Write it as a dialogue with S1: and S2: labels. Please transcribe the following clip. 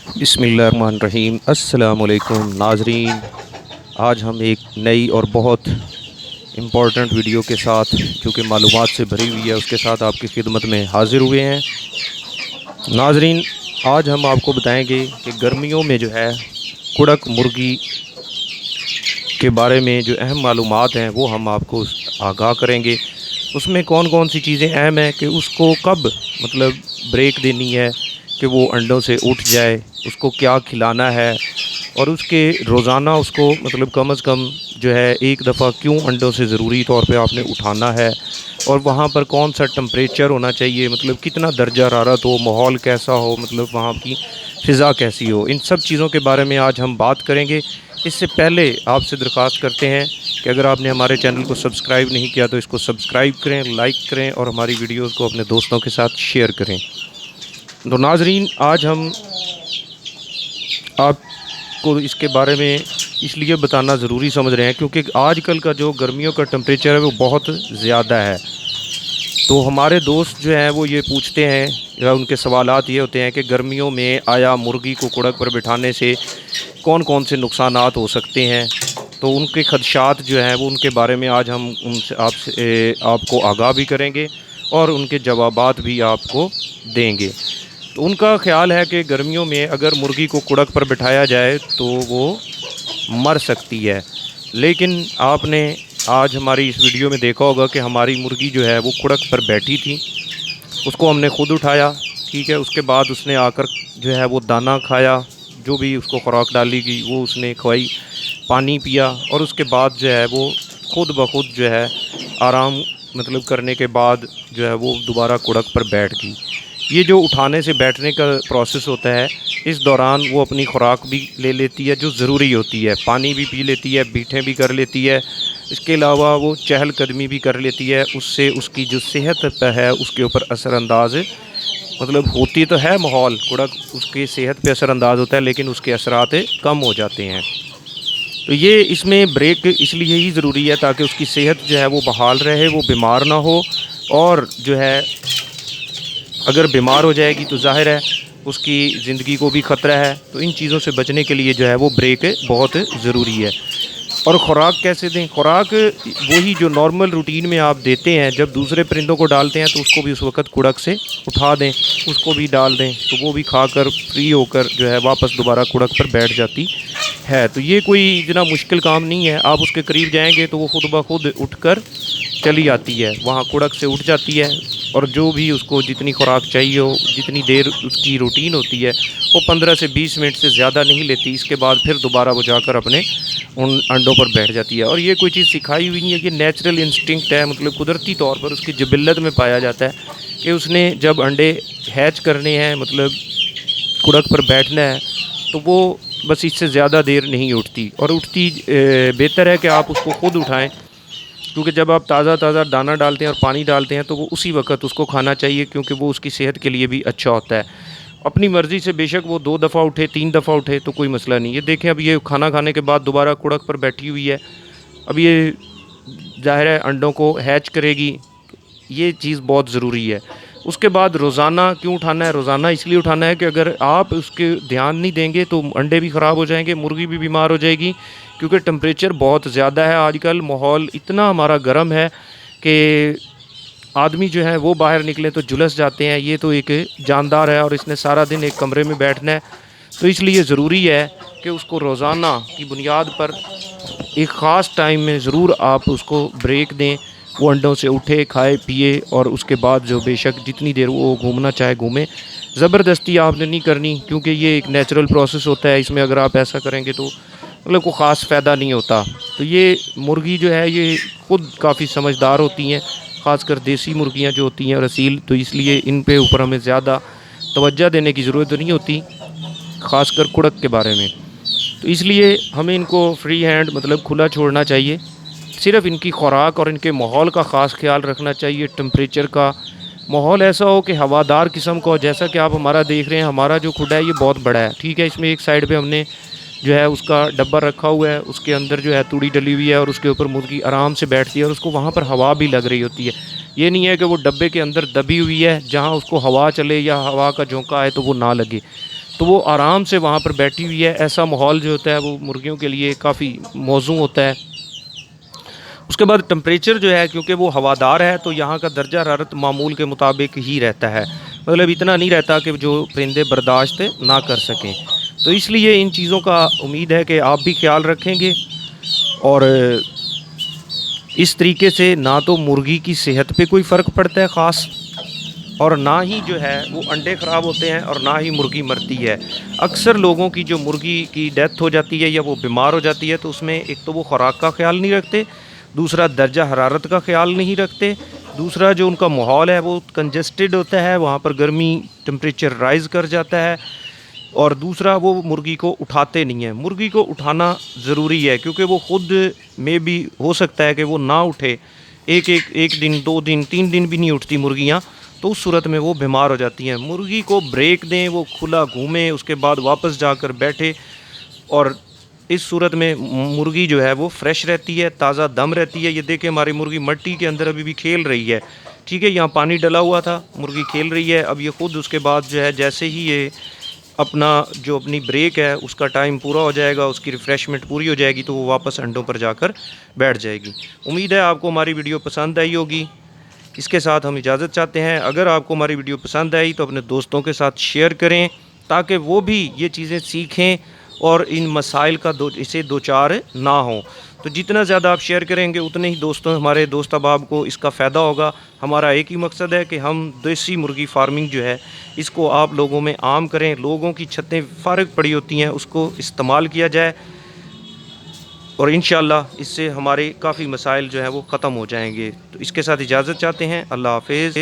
S1: بسم اللہ الرحمن الرحیم۔ السلام علیکم ناظرین، آج ہم ایک نئی اور بہت امپورٹنٹ ویڈیو کے ساتھ جو کہ معلومات سے بھری ہوئی ہے اس کے ساتھ آپ کی خدمت میں حاضر ہوئے ہیں۔ ناظرین، آج ہم آپ کو بتائیں گے کہ گرمیوں میں جو ہے کڑک مرغی کے بارے میں جو اہم معلومات ہیں وہ ہم آپ کو آگاہ کریں گے۔ اس میں کون کون سی چیزیں اہم ہیں کہ اس کو کب بریک دینی ہے کہ وہ انڈوں سے اٹھ جائے، اس کو کیا کھلانا ہے، اور اس کے روزانہ اس کو کم از کم جو ہے ایک دفعہ کیوں انڈوں سے ضروری طور پہ آپ نے اٹھانا ہے، اور وہاں پر کون سا ٹمپریچر ہونا چاہیے، کتنا درجہ حرارت ہو، ماحول کیسا ہو، وہاں کی فضا کیسی ہو، ان سب چیزوں کے بارے میں آج ہم بات کریں گے۔ اس سے پہلے آپ سے درخواست کرتے ہیں کہ اگر آپ نے ہمارے چینل کو سبسکرائب نہیں کیا تو اس کو سبسکرائب کریں، لائک کریں اور ہماری ویڈیوز کو اپنے دوستوں کے ساتھ شیئر کریں۔ تو ناظرین، آج ہم آپ کو اس کے بارے میں اس لیے بتانا ضروری سمجھ رہے ہیں کیونکہ آج کل کا جو گرمیوں کا ٹمپریچر ہے وہ بہت زیادہ ہے۔ تو ہمارے دوست جو ہیں وہ یہ پوچھتے ہیں یا ان کے سوالات یہ ہوتے ہیں کہ گرمیوں میں آیا مرغی کو کڑک پر بٹھانے سے کون کون سے نقصانات ہو سکتے ہیں، تو ان کے خدشات جو ہیں وہ ان کے بارے میں آج ہم ان سے آپ کو آگاہ بھی کریں گے اور ان کے جوابات بھی آپ کو دیں گے۔ تو ان کا خیال ہے کہ گرمیوں میں اگر مرغی کو کڑک پر بٹھایا جائے تو وہ مر سکتی ہے، لیکن آپ نے آج ہماری اس ویڈیو میں دیکھا ہوگا کہ ہماری مرغی جو ہے وہ کڑک پر بیٹھی تھی، اس کو ہم نے خود اٹھایا، ٹھیک ہے، اس کے بعد اس نے آ کر جو ہے وہ دانہ کھایا، جو بھی اس کو خوراک ڈالی گئی وہ اس نے کھوائی، پانی پیا، اور اس کے بعد جو ہے وہ خود بخود جو ہے آرام کرنے کے بعد جو ہے وہ دوبارہ کڑک پر بیٹھ گئی۔ یہ جو اٹھانے سے بیٹھنے کا پروسیس ہوتا ہے، اس دوران وہ اپنی خوراک بھی لے لیتی ہے جو ضروری ہوتی ہے، پانی بھی پی لیتی ہے، بیٹھیں بھی کر لیتی ہے، اس کے علاوہ وہ چہل قدمی بھی کر لیتی ہے۔ اس سے اس کی جو صحت پہ ہے اس کے اوپر اثر انداز ہوتی تو ہے، ماحول کڑک اس کی صحت پہ اثر انداز ہوتا ہے لیکن اس کے اثرات کم ہو جاتے ہیں۔ تو یہ اس میں بریک اس لیے ہی ضروری ہے تاکہ اس کی صحت جو ہے وہ بحال رہے، وہ بیمار نہ ہو، اور جو ہے اگر بیمار ہو جائے گی تو ظاہر ہے اس کی زندگی کو بھی خطرہ ہے۔ تو ان چیزوں سے بچنے کے لیے جو ہے وہ بریک بہت ضروری ہے۔ اور خوراک کیسے دیں؟ خوراک وہی جو نارمل روٹین میں آپ دیتے ہیں، جب دوسرے پرندوں کو ڈالتے ہیں تو اس کو بھی اس وقت کڑک سے اٹھا دیں، اس کو بھی ڈال دیں تو وہ بھی کھا کر فری ہو کر جو ہے واپس دوبارہ کڑک پر بیٹھ جاتی ہے۔ تو یہ کوئی اتنا مشکل کام نہیں ہے، آپ اس کے قریب جائیں گے تو وہ خود بخود اٹھ کر چلی آتی ہے، وہاں کڑک سے اٹھ جاتی ہے، اور جو بھی اس کو جتنی خوراک چاہیے ہو، جتنی دیر اس کی روٹین ہوتی ہے وہ 15 سے 20 منٹ سے زیادہ نہیں لیتی، اس کے بعد پھر دوبارہ وہ جا کر اپنے ان انڈوں پر بیٹھ جاتی ہے۔ اور یہ کوئی چیز سکھائی ہوئی نہیں ہے، یہ نیچرل انسٹنکٹ ہے، قدرتی طور پر اس کی جبلت میں پایا جاتا ہے کہ اس نے جب انڈے ہیچ کرنے ہیں، کڑک پر بیٹھنا ہے، تو وہ بس اس سے زیادہ دیر نہیں اٹھتی، اور اٹھتی بہتر ہے کہ آپ اس کو خود اٹھائیں، کیونکہ جب آپ تازہ تازہ دانہ ڈالتے ہیں اور پانی ڈالتے ہیں تو وہ اسی وقت اس کو کھانا چاہیے، کیونکہ وہ اس کی صحت کے لیے بھی اچھا ہوتا ہے۔ اپنی مرضی سے بے شک وہ 2 دفعہ اٹھے، 3 دفعہ اٹھے تو کوئی مسئلہ نہیں ہے۔ دیکھیں اب یہ کھانا کھانے کے بعد دوبارہ کڑک پر بیٹھی ہوئی ہے، اب یہ ظاہر ہے انڈوں کو ہیچ کرے گی، یہ چیز بہت ضروری ہے۔ اس کے بعد روزانہ کیوں اٹھانا ہے؟ روزانہ اس لیے اٹھانا ہے کہ اگر آپ اس کے دھیان نہیں دیں گے تو انڈے بھی خراب ہو جائیں گے، مرغی بھی بیمار ہو جائے گی، کیونکہ ٹمپریچر بہت زیادہ ہے آج کل، ماحول اتنا ہمارا گرم ہے کہ آدمی جو ہے وہ باہر نکلے تو جھلس جاتے ہیں۔ یہ تو ایک جاندار ہے اور اس نے سارا دن ایک کمرے میں بیٹھنا ہے، تو اس لیے ضروری ہے کہ اس کو روزانہ کی بنیاد پر ایک خاص ٹائم میں ضرور آپ اس کو بریک دیں، وہ انڈوں سے اٹھے، کھائے پیے، اور اس کے بعد جو بے شک جتنی دیر وہ گھومنا چاہے گھومے۔ زبردستی آپ نے نہیں کرنی، کیونکہ یہ ایک نیچرل پروسیس ہوتا ہے، اس میں اگر آپ ایسا کریں گے تو کوئی خاص فائدہ نہیں ہوتا۔ تو یہ مرغی جو ہے یہ خود کافی سمجھدار ہوتی ہیں، خاص کر دیسی مرغیاں جو ہوتی ہیں رسیل، تو اس لیے ان پہ اوپر ہمیں زیادہ توجہ دینے کی ضرورت نہیں ہوتی، خاص کر کڑک کے بارے میں۔ تو اس لیے ہمیں ان کو فری ہینڈ کھلا چھوڑنا چاہیے، صرف ان کی خوراک اور ان کے ماحول کا خاص خیال رکھنا چاہیے۔ ٹمپریچر کا ماحول ایسا ہو کہ ہوادار قسم کا ہو، جیسا کہ آپ ہمارا دیکھ رہے ہیں، ہمارا جو کھڈا ہے یہ بہت بڑا ہے، ٹھیک ہے، اس میں ایک سائڈ پہ ہم نے جو ہے اس کا ڈبہ رکھا ہوا ہے، اس کے اندر جو ہے توڑی ڈلی ہوئی ہے، اور اس کے اوپر مرغی آرام سے بیٹھتی ہے، اور اس کو وہاں پر ہوا بھی لگ رہی ہوتی ہے۔ یہ نہیں ہے کہ وہ ڈبے کے اندر دبی ہوئی ہے جہاں اس کو ہوا چلے یا ہوا کا جھونکا آئے تو وہ نہ لگے۔ تو وہ آرام سے وہاں پر بیٹھی ہوئی ہے. ایسا ماحول جو ہوتا ہے وہ مرغیوں کے لیے کافی موزوں ہوتا ہے. اس کے بعد ٹمپریچر جو ہے کیونکہ وہ ہوادار ہے تو یہاں کا درجہ حرارت معمول کے مطابق ہی رہتا ہے، مطلب اتنا نہیں رہتا کہ جو پرندے برداشت نہ کر سکیں. تو اس لیے ان چیزوں کا امید ہے کہ آپ بھی خیال رکھیں گے، اور اس طریقے سے نہ تو مرغی کی صحت پہ کوئی فرق پڑتا ہے خاص، اور نہ ہی جو ہے وہ انڈے خراب ہوتے ہیں، اور نہ ہی مرغی مرتی ہے. اکثر لوگوں کی جو مرغی کی ڈیتھ ہو جاتی ہے یا وہ بیمار ہو جاتی ہے تو اس میں ایک تو وہ خوراک کا خیال نہیں رکھتے، دوسرا درجہ حرارت کا خیال نہیں رکھتے، دوسرا جو ان کا ماحول ہے وہ کنجسٹڈ ہوتا ہے، وہاں پر گرمی ٹمپریچر رائز کر جاتا ہے، اور دوسرا وہ مرغی کو اٹھاتے نہیں ہیں. مرغی کو اٹھانا ضروری ہے کیونکہ وہ خود میں بھی ہو سکتا ہے کہ وہ نہ اٹھے، ایک دن 2 دن 3 دن بھی نہیں اٹھتی مرغیاں، تو اس صورت میں وہ بیمار ہو جاتی ہیں. مرغی کو بریک دیں، وہ کھلا گھومے، اس کے بعد واپس جا کر بیٹھے، اور اس صورت میں مرغی جو ہے وہ فریش رہتی ہے، تازہ دم رہتی ہے. یہ دیکھیں ہماری مرغی مٹی کے اندر ابھی بھی کھیل رہی ہے، ٹھیک ہے، یہاں پانی ڈلا ہوا تھا، مرغی کھیل رہی ہے. اب یہ خود اس کے بعد جو ہے جیسے ہی یہ اپنی بریک ہے اس کا ٹائم پورا ہو جائے گا، اس کی ریفریشمنٹ پوری ہو جائے گی تو وہ واپس انڈوں پر جا کر بیٹھ جائے گی. امید ہے آپ کو ہماری ویڈیو پسند آئی ہوگی. اس کے ساتھ ہم اجازت چاہتے ہیں. اگر آپ کو ہماری ویڈیو پسند آئی تو اپنے دوستوں کے ساتھ شیئر کریں تاکہ وہ بھی یہ چیزیں سیکھیں اور ان مسائل کا اسے دوچار نہ ہوں. تو جتنا زیادہ آپ شیئر کریں گے اتنے ہی ہمارے دوست احباب کو اس کا فائدہ ہوگا. ہمارا ایک ہی مقصد ہے کہ ہم دیسی مرغی فارمنگ جو ہے اس کو آپ لوگوں میں عام کریں. لوگوں کی چھتیں فارغ پڑی ہوتی ہیں، اس کو استعمال کیا جائے، اور انشاءاللہ اس سے ہمارے کافی مسائل جو ہیں وہ ختم ہو جائیں گے. تو اس کے ساتھ اجازت چاہتے ہیں. اللہ حافظ.